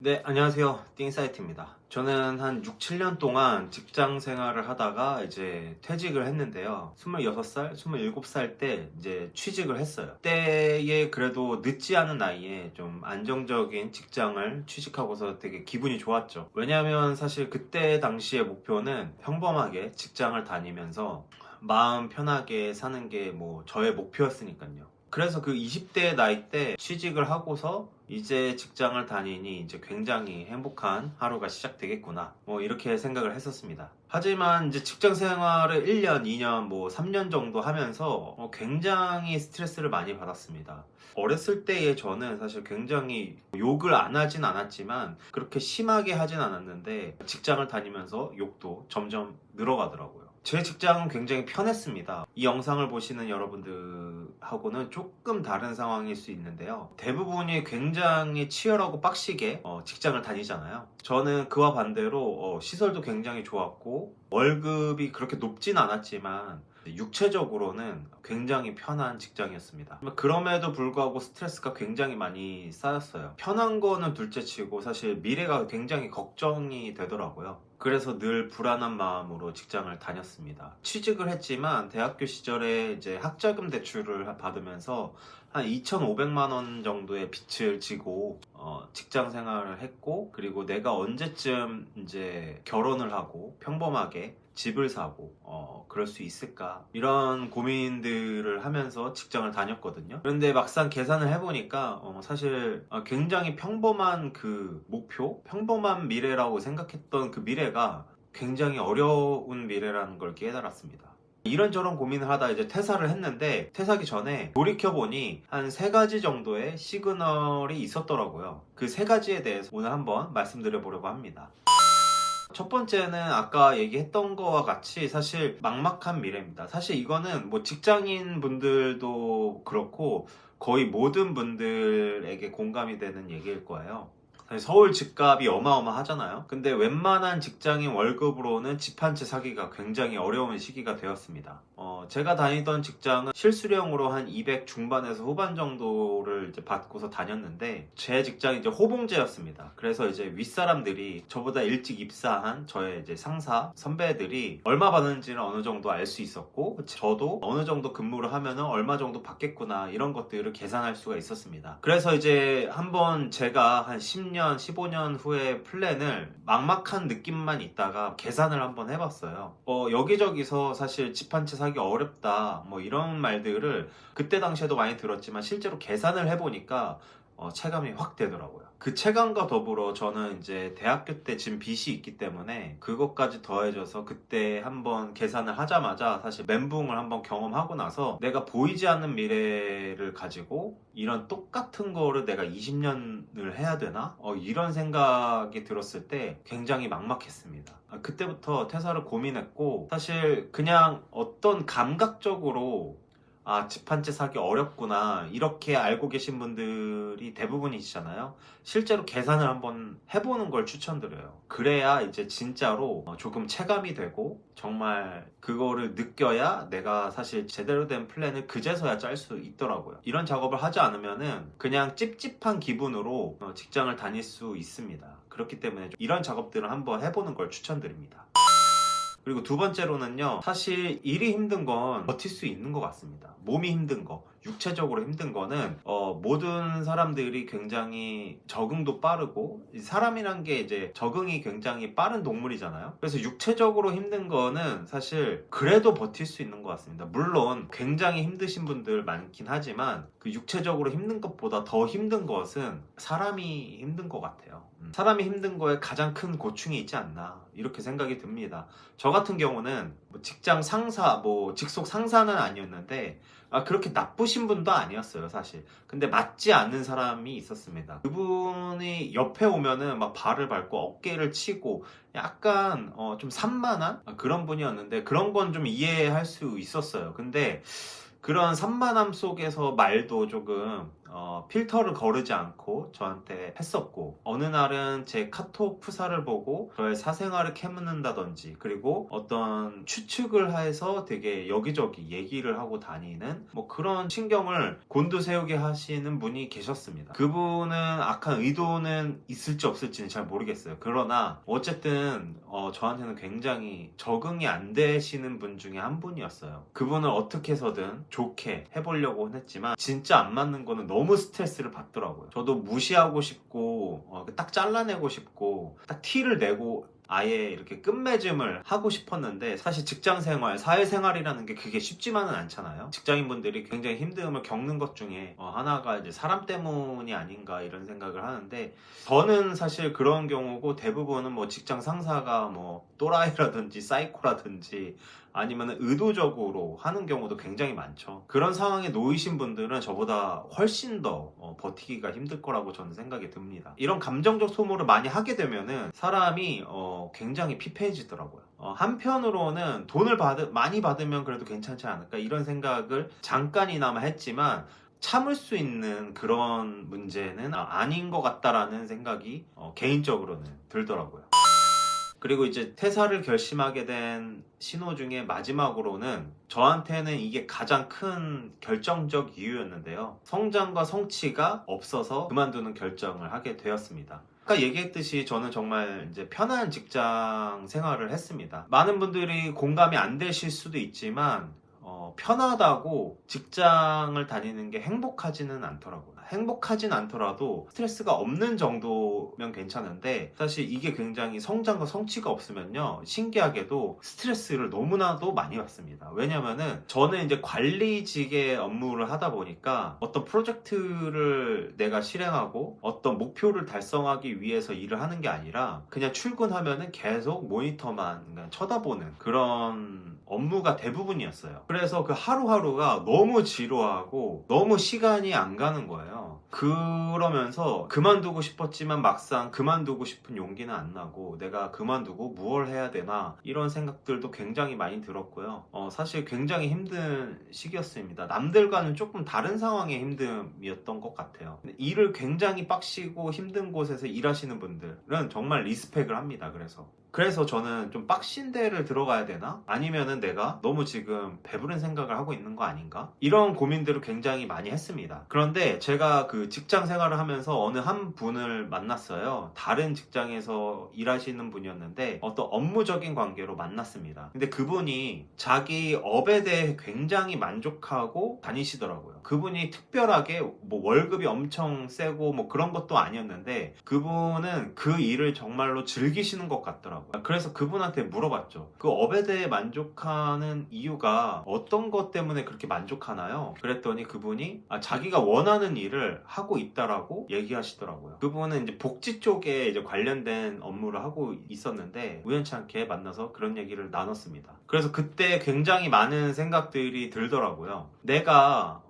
네, 안녕하세요. 띵사이트입니다. 저는 한 6, 7년 동안 직장 생활을 하다가 이제 퇴직을 했는데요. 26살, 27살 때 이제 취직을 했어요. 때에 그래도 늦지 않은 나이에 좀 안정적인 직장을 취직하고서 되게 기분이 좋았죠. 왜냐하면 사실 그때 당시의 목표는 평범하게 직장을 다니면서 마음 편하게 사는 게 뭐 저의 목표였으니까요. 그래서 그 20대 나이 때 취직을 하고서 이제 직장을 다니니 이제 굉장히 행복한 하루가 시작되겠구나. 뭐 이렇게 생각을 했었습니다. 하지만 이제 직장 생활을 1년, 2년, 뭐 3년 정도 하면서 굉장히 스트레스를 많이 받았습니다. 어렸을 때의 저는 사실 굉장히 욕을 안 하진 않았지만 그렇게 심하게 하진 않았는데 직장을 다니면서 욕도 점점 늘어가더라고요. 제 직장은 굉장히 편했습니다. 이 영상을 보시는 여러분들하고는 조금 다른 상황일 수 있는데요. 대부분이 굉장히 치열하고 빡시게 직장을 다니잖아요. 저는 그와 반대로 시설도 굉장히 좋았고 월급이 그렇게 높진 않았지만 육체적으로는 굉장히 편한 직장이었습니다. 그럼에도 불구하고 스트레스가 굉장히 많이 쌓였어요. 편한 거는 둘째치고 사실 미래가 굉장히 걱정이 되더라고요. 그래서 늘 불안한 마음으로 직장을 다녔습니다. 취직을 했지만 대학교 시절에 이제 학자금 대출을 받으면서 한 2,500만 원 정도의 빚을 지고 직장 생활을 했고, 그리고 내가 언제쯤 이제 결혼을 하고 평범하게 집을 사고 그럴 수 있을까, 이런 고민들을 하면서 직장을 다녔거든요. 그런데 막상 계산을 해보니까 사실 굉장히 평범한 그 목표, 평범한 미래라고 생각했던 그 미래가 굉장히 어려운 미래라는 걸 깨달았습니다. 이런저런 고민을 하다 이제 퇴사를 했는데, 퇴사하기 전에 돌이켜보니 한 세 가지 정도의 시그널이 있었더라고요. 그 세 가지에 대해서 오늘 한번 말씀드려 보려고 합니다. 첫 번째는 아까 얘기했던 거와 같이 사실 막막한 미래입니다. 사실 이거는 뭐 직장인 분들도 그렇고 거의 모든 분들에게 공감이 되는 얘기일 거예요. 사실 서울 집값이 어마어마하잖아요. 근데 웬만한 직장인 월급으로는 집 한 채 사기가 굉장히 어려운 시기가 되었습니다. 제가 다니던 직장은 실수령으로 한 200 중반에서 후반 정도를 이제 받고서 다녔는데, 제 직장이 이제 호봉제였습니다. 그래서 이제 윗사람들이, 저보다 일찍 입사한 저의 이제 상사, 선배들이 얼마 받는지는 어느 정도 알 수 있었고, 저도 어느 정도 근무를 하면은 얼마 정도 받겠구나, 이런 것들을 계산할 수가 있었습니다. 그래서 이제 한번 제가 한 10년, 15년 후에 플랜을 막막한 느낌만 있다가 계산을 한번 해봤어요. 여기저기서 사실 집 한 채 사기 어렵다, 뭐 이런 말들을 그때 당시에도 많이 들었지만 실제로 계산을 해보니까 체감이 확 되더라고요. 그 체감과 더불어 저는 이제 대학교 때 진 빚이 있기 때문에 그것까지 더해져서 그때 한번 계산을 하자마자 사실 멘붕을 한번 경험하고 나서, 내가 보이지 않는 미래를 가지고 이런 똑같은 거를 내가 20년을 해야 되나? 이런 생각이 들었을 때 굉장히 막막했습니다. 그때부터 퇴사를 고민했고, 사실 그냥 어떤 감각적으로 집 한 채 사기 어렵구나, 이렇게 알고 계신 분들이 대부분이시잖아요. 실제로 계산을 한번 해보는 걸 추천드려요. 그래야 이제 진짜로 조금 체감이 되고, 정말 그거를 느껴야 내가 사실 제대로 된 플랜을 그제서야 짤 수 있더라고요. 이런 작업을 하지 않으면은 그냥 찝찝한 기분으로 직장을 다닐 수 있습니다. 그렇기 때문에 이런 작업들을 한번 해보는 걸 추천드립니다. 그리고 두 번째로는요, 사실 일이 힘든 건 버틸 수 있는 것 같습니다. 몸이 힘든 거, 육체적으로 힘든 거는 모든 사람들이 굉장히 적응도 빠르고, 사람이란 게 이제 적응이 굉장히 빠른 동물이잖아요. 그래서 육체적으로 힘든 거는 사실 그래도 버틸 수 있는 것 같습니다. 물론 굉장히 힘드신 분들 많긴 하지만 그 육체적으로 힘든 것보다 더 힘든 것은 사람이 힘든 것 같아요. 사람이 힘든 거에 가장 큰 고충이 있지 않나, 이렇게 생각이 듭니다. 저 같은 경우는 뭐 직장 상사, 뭐 직속 상사는 아니었는데 그렇게 나쁘신 분도 아니었어요, 사실. 근데 맞지 않는 사람이 있었습니다. 그분이 옆에 오면은 막 발을 밟고 어깨를 치고 약간 좀 산만한 그런 분이었는데, 그런 건 좀 이해할 수 있었어요. 근데 그런 산만함 속에서 말도 조금 필터를 거르지 않고 저한테 했었고, 어느 날은 제 카톡 프사를 보고 저의 사생활을 캐묻는다든지, 그리고 어떤 추측을 해서 되게 여기저기 얘기를 하고 다니는 뭐 그런 신경을 곤두세우게 하시는 분이 계셨습니다. 그분은 악한 의도는 있을지 없을지는 잘 모르겠어요. 그러나 어쨌든 저한테는 굉장히 적응이 안 되시는 분 중에 한 분이었어요. 그분을 어떻게 해서든 좋게 해보려고 했지만 진짜 안 맞는 거는 너무 스트레스를 받더라고요. 저도 무시하고 싶고 딱 잘라내고 싶고 딱 티를 내고 아예 이렇게 끝맺음을 하고 싶었는데, 사실 직장생활, 사회생활이라는 게 그게 쉽지만은 않잖아요. 직장인분들이 굉장히 힘듦을 겪는 것 중에 하나가 이제 사람 때문이 아닌가 이런 생각을 하는데, 저는 사실 그런 경우고, 대부분은 뭐 직장 상사가 뭐 또라이라든지 사이코라든지 아니면 의도적으로 하는 경우도 굉장히 많죠. 그런 상황에 놓이신 분들은 저보다 훨씬 더 버티기가 힘들 거라고 저는 생각이 듭니다. 이런 감정적 소모를 많이 하게 되면은 사람이 굉장히 피폐해지더라고요. 한편으로는 돈을 많이 받으면 그래도 괜찮지 않을까 이런 생각을 잠깐이나마 했지만, 참을 수 있는 그런 문제는 아닌 것 같다라는 생각이 개인적으로는 들더라고요. 그리고 이제 퇴사를 결심하게 된 신호 중에 마지막으로는, 저한테는 이게 가장 큰 결정적 이유였는데요. 성장과 성취가 없어서 그만두는 결정을 하게 되었습니다. 아까 얘기했듯이 저는 정말 이제 편한 직장 생활을 했습니다. 많은 분들이 공감이 안 되실 수도 있지만 편하다고 직장을 다니는 게 행복하지는 않더라고요. 행복하진 않더라도 스트레스가 없는 정도면 괜찮은데, 사실 이게 굉장히 성장과 성취가 없으면요, 신기하게도 스트레스를 너무나도 많이 받습니다. 왜냐면은 저는 이제 관리직의 업무를 하다 보니까 어떤 프로젝트를 내가 실행하고 어떤 목표를 달성하기 위해서 일을 하는 게 아니라 그냥 출근하면은 계속 모니터만 그냥 쳐다보는 그런 업무가 대부분이었어요. 그래서 그 하루하루가 너무 지루하고 너무 시간이 안 가는 거예요. 그러면서 그만두고 싶었지만 막상 그만두고 싶은 용기는 안 나고, 내가 그만두고 무엇을 해야 되나 이런 생각들도 굉장히 많이 들었고요. 사실 굉장히 힘든 시기였습니다. 남들과는 조금 다른 상황의 힘듦이었던 것 같아요. 일을 굉장히 빡시고 힘든 곳에서 일하시는 분들은 정말 리스펙을 합니다. 그래서 저는 좀 빡신 데를 들어가야 되나? 아니면은 내가 너무 지금 배부른 생각을 하고 있는 거 아닌가? 이런 고민들을 굉장히 많이 했습니다. 그런데 제가 그 직장 생활을 하면서 어느 한 분을 만났어요. 다른 직장에서 일하시는 분이었는데 어떤 업무적인 관계로 만났습니다. 근데 그분이 자기 업에 대해 굉장히 만족하고 다니시더라고요. 그분이 특별하게 뭐 월급이 엄청 세고 뭐 그런 것도 아니었는데, 그분은 그 일을 정말로 즐기시는 것 같더라고요. 그래서 그분한테 물어봤죠. 그 업에 대해 만족하는 이유가 어떤 것 때문에 그렇게 만족하나요? 그랬더니 그분이 자기가 원하는 일을 하고 있다라고 얘기하시더라고요. 그분은 이제 복지 쪽에 이제 관련된 업무를 하고 있었는데 우연찮게 만나서 그런 얘기를 나눴습니다. 그래서 그때 굉장히 많은 생각들이 들더라고요. 내가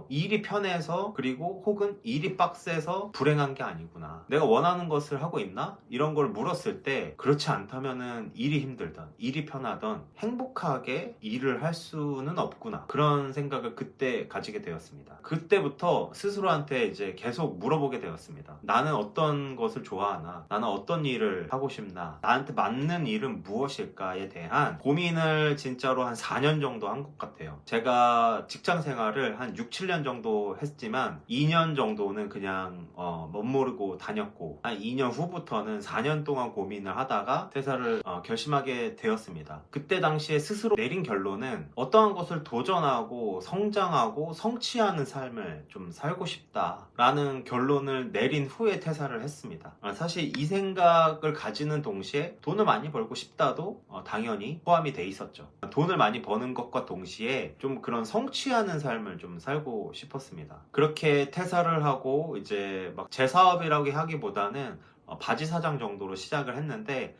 일이 편해서, 그리고 혹은 일이 빡세서 불행한 게 아니구나. 내가 원하는 것을 하고 있나? 이런 걸 물었을 때, 그렇지 않다면은 일이 힘들던, 일이 편하던 행복하게 일을 할 수는 없구나. 그런 생각을 그때 가지게 되었습니다. 그때부터 스스로한테 이제 계속 물어보게 되었습니다. 나는 어떤 것을 좋아하나? 나는 어떤 일을 하고 싶나? 나한테 맞는 일은 무엇일까에 대한 고민을 진짜로 한 4년 정도 한 것 같아요. 제가 직장 생활을 한 6, 7년 정도 했지만 2년 정도는 그냥 멋모르고 다녔고, 한 2년 후부터는 4년 동안 고민을 하다가 퇴사를 결심하게 되었습니다. 그때 당시에 스스로 내린 결론은 어떠한 것을 도전하고 성장하고 성취하는 삶을 좀 살고 싶다라는 결론을 내린 후에 퇴사를 했습니다. 사실 이 생각을 가지는 동시에 돈을 많이 벌고 싶다도 당연히 포함이 돼 있었죠. 돈을 많이 버는 것과 동시에 좀 그런 성취하는 삶을 좀 살고 싶었습니다. 그렇게 퇴사를 하고 이제 막 제 사업이라고 하기보다는 바지 사장 정도로 시작을 했는데,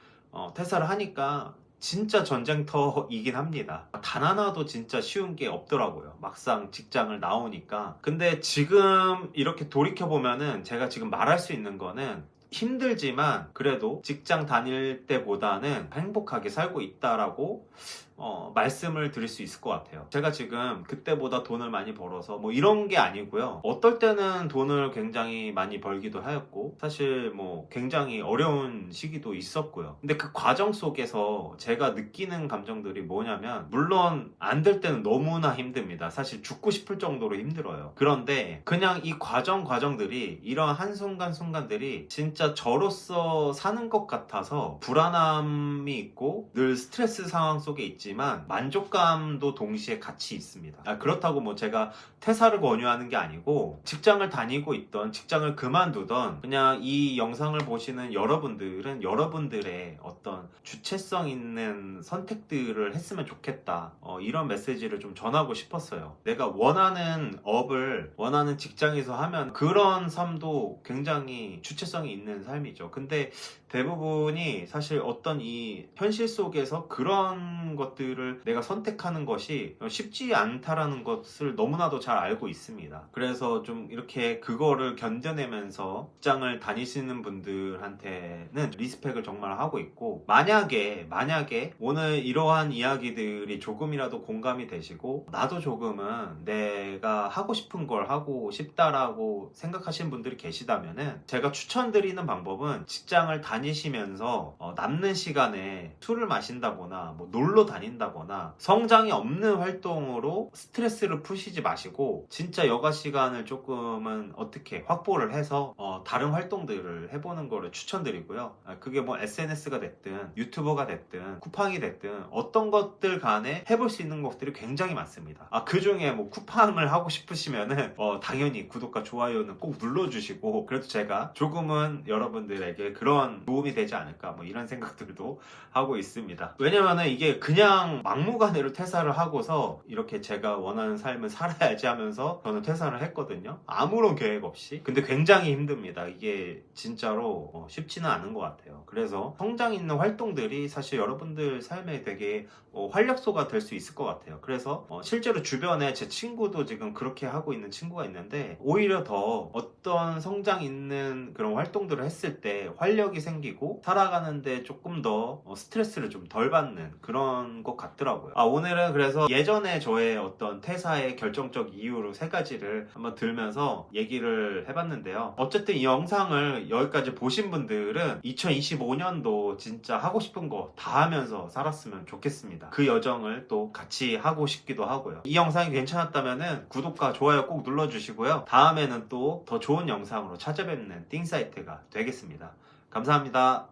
퇴사를 하니까 진짜 전쟁터이긴 합니다. 단 하나도 진짜 쉬운 게 없더라고요. 막상 직장을 나오니까. 근데 지금 이렇게 돌이켜보면은 제가 지금 말할 수 있는 거는, 힘들지만 그래도 직장 다닐 때보다는 행복하게 살고 있다라고 말씀을 드릴 수 있을 것 같아요. 제가 지금 그때보다 돈을 많이 벌어서 뭐 이런 게 아니고요. 어떨 때는 돈을 굉장히 많이 벌기도 하였고 사실 뭐 굉장히 어려운 시기도 있었고요. 근데 그 과정 속에서 제가 느끼는 감정들이 뭐냐면 물론 안 될 때는 너무나 힘듭니다. 사실 죽고 싶을 정도로 힘들어요. 그런데 그냥 이 과정들이 이런 한순간순간들이 진짜 저로서 사는 것 같아서 불안함이 있고 늘 스트레스 상황 속에 있지만 만족감도 동시에 같이 있습니다. 그렇다고 뭐 제가 퇴사를 권유하는 게 아니고 직장을 다니고 있던 직장을 그만두던 그냥 이 영상을 보시는 여러분들은 여러분들의 어떤 주체성 있는 선택들을 했으면 좋겠다. 이런 메시지를 좀 전하고 싶었어요. 내가 원하는 업을 원하는 직장에서 하면 그런 삶도 굉장히 주체성이 있는 삶이죠. 근데 대부분이 사실 어떤 이 현실 속에서 그런 것들을 내가 선택하는 것이 쉽지 않다라는 것을 너무나도 잘 알고 있습니다. 그래서 좀 이렇게 그거를 견뎌내면서 직장을 다니시는 분들한테는 리스펙을 정말 하고 있고 만약에 오늘 이러한 이야기들이 조금이라도 공감이 되시고 나도 조금은 내가 하고 싶은 걸 하고 싶다라고 생각하시는 분들이 계시다면은 제가 추천드리는 방법은 직장을 다니시면서 남는 시간에 술을 마신다거나 뭐 놀러 다닌다거나 성장이 없는 활동으로 스트레스를 푸시지 마시고 진짜 여가 시간을 조금은 어떻게 확보를 해서 다른 활동들을 해보는 거를 추천드리고요. 그게 뭐 SNS가 됐든 유튜버가 됐든 쿠팡이 됐든 어떤 것들 간에 해볼 수 있는 것들이 굉장히 많습니다. 그 중에 뭐 쿠팡을 하고 싶으시면은 당연히 구독과 좋아요는 꼭 눌러주시고 그래도 제가 조금은 여러분들에게 그런 도움이 되지 않을까 뭐 이런 생각들도 하고 있습니다. 왜냐면은 이게 그냥 막무가내로 퇴사를 하고서 이렇게 제가 원하는 삶을 살아야지 하면서 저는 퇴사를 했거든요. 아무런 계획 없이. 근데 굉장히 힘듭니다. 이게 진짜로 쉽지는 않은 것 같아요. 그래서 성장 있는 활동들이 사실 여러분들 삶에 되게 활력소가 될 수 있을 것 같아요. 그래서 실제로 주변에 제 친구도 지금 그렇게 하고 있는 친구가 있는데 오히려 더 어떤 성장 있는 그런 활동들을 했을 때 활력이 생기고 살아가는데 조금 더 스트레스를 좀 덜 받는 그런 것 같더라고요. 오늘은 그래서 예전에 저의 어떤 퇴사의 결정적 이유로 3가지를 한번 들면서 얘기를 해봤는데요. 어쨌든 이 영상을 여기까지 보신 분들은 2025년도 진짜 하고 싶은 거 다 하면서 살았으면 좋겠습니다. 그 여정을 또 같이 하고 싶기도 하고요. 이 영상이 괜찮았다면 구독과 좋아요 꼭 눌러주시고요. 다음에는 또 더 좋은 영상으로 찾아뵙는 띵사이트가 되겠습니다. 감사합니다.